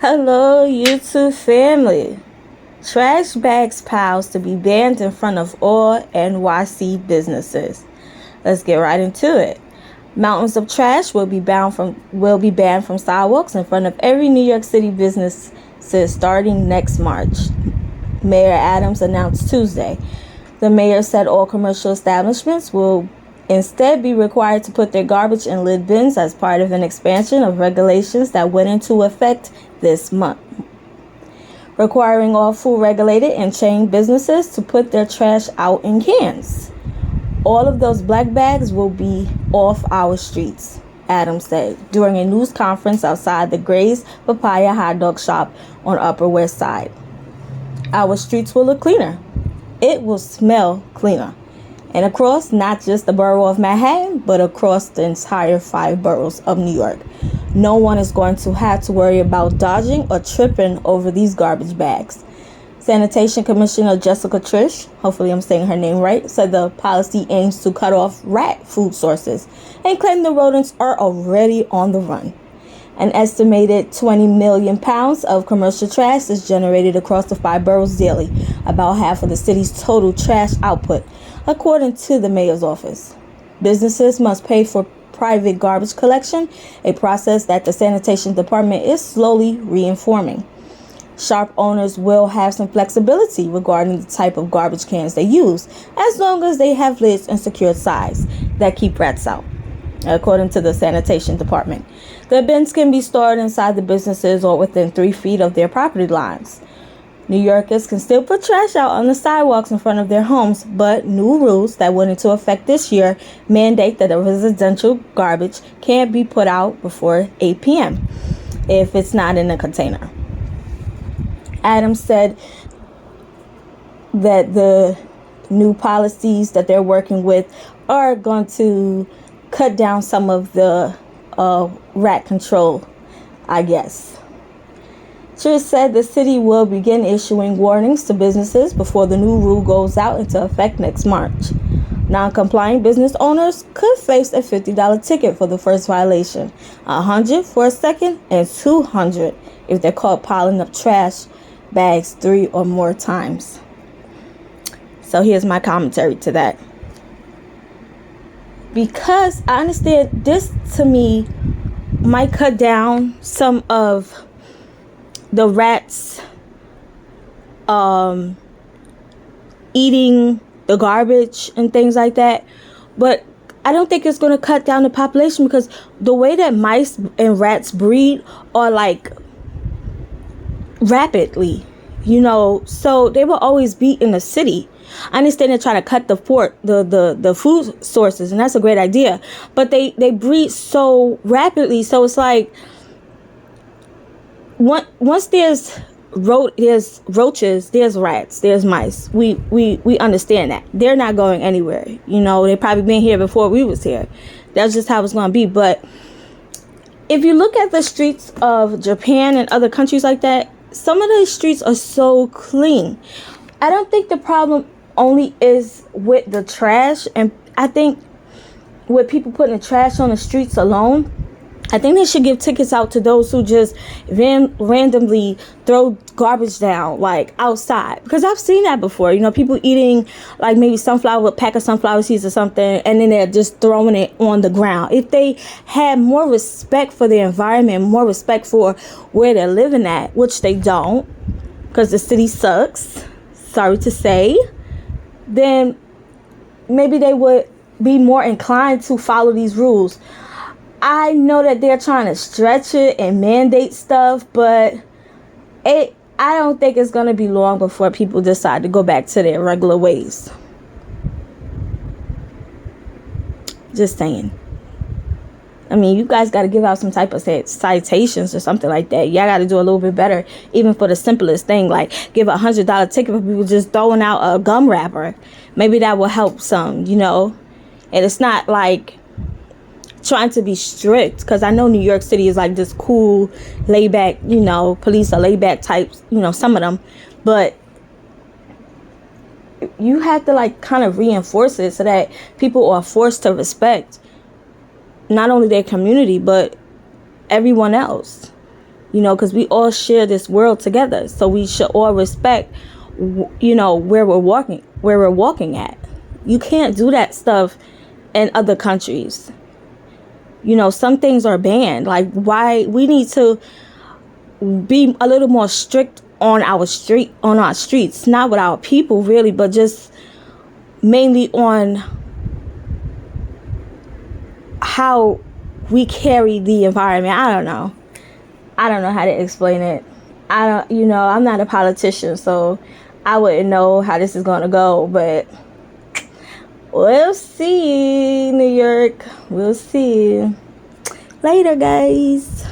Hello, YouTube family. Trash bags piles to be banned in front of all NYC businesses. Let's get right into it. Mountains of trash will be banned from sidewalks in front of every New York City business starting next March. Mayor Adams announced Tuesday. The mayor said all commercial establishments will instead be required to put their garbage in lid bins as part of an expansion of regulations that went into effect this month, requiring all food regulated and chain businesses to put their trash out in cans. All of those black bags will be off our streets, Adams said during a news conference outside the Gray's Papaya hot dog shop on Upper West Side. Our streets will look cleaner. It will smell cleaner. And across not just the borough of Manhattan, but across the entire 5 boroughs of New York. No one is going to have to worry about dodging or tripping over these garbage bags. Sanitation Commissioner Jessica Trish, hopefully I'm saying her name right, said the policy aims to cut off rat food sources and claimed the rodents are already on the run. An estimated 20 million pounds of commercial trash is generated across the 5 boroughs daily, about half of the city's total trash output, according to the mayor's office. Businesses must pay for private garbage collection, a process that the sanitation department is slowly reforming. Shop owners will have some flexibility regarding the type of garbage cans they use, as long as they have lids and secured sides that keep rats out, according to the sanitation department. The bins can be stored inside the businesses or within 3 feet of their property lines. New Yorkers can still put trash out on the sidewalks in front of their homes, but new rules that went into effect this year mandate that a residential garbage can't be put out before 8 p.m. if it's not in a container. Adams said that the new policies that they're working with are going to cut down some of the rat control, I guess. Trish said the city will begin issuing warnings to businesses before the new rule goes out into effect next March. Non-compliant business owners could face a $50 ticket for the first violation, $100 for a second, and $200 if they're caught piling up trash bags 3 or more times. So here's my commentary to that. Because I understand this, to me, might cut down some of the rats eating the garbage and things like that, but I don't think it's going to cut down the population, because the way that mice and rats breed are like rapidly, so they will always be in the city. I understand they're trying to cut the food sources, and that's a great idea, but they breed so rapidly, so it's like once there's roaches, there's rats, there's mice. We understand that they're not going anywhere. They probably been here before we was here. That's just how it's going to be. But if you look at the streets of Japan and other countries like that, some of the streets are so clean. I don't think the problem only is with the trash, and I think with people putting the trash on the streets alone, I think they should give tickets out to those who just randomly throw garbage down, like outside. Because I've seen that before. People eating like maybe a pack of sunflower seeds or something, and then they're just throwing it on the ground. If they had more respect for the environment, more respect for where they're living at, which they don't, because the city sucks, sorry to say, then maybe they would be more inclined to follow these rules. I know that they're trying to stretch it and mandate stuff, but I don't think it's going to be long before people decide to go back to their regular ways. Just saying. I mean, you guys got to give out some type of citations or something like that. Y'all got to do a little bit better, even for the simplest thing, like give a $100 ticket for people just throwing out a gum wrapper. Maybe that will help some, And it's not like trying to be strict, because I know New York City is like this cool, laid back, police are laid back types, some of them, but you have to like kind of reinforce it so that people are forced to respect not only their community but everyone else. because we all share this world together. So we should all respect, where we're walking at. You can't do that stuff in other countries. Some things are banned. Like, why we need to be a little more strict on our streets, not with our people really, but just mainly on how we carry the environment. I don't know how to explain it. I'm not a politician, so I wouldn't know how this is going to go, but we'll see, New York. We'll see. Later, guys.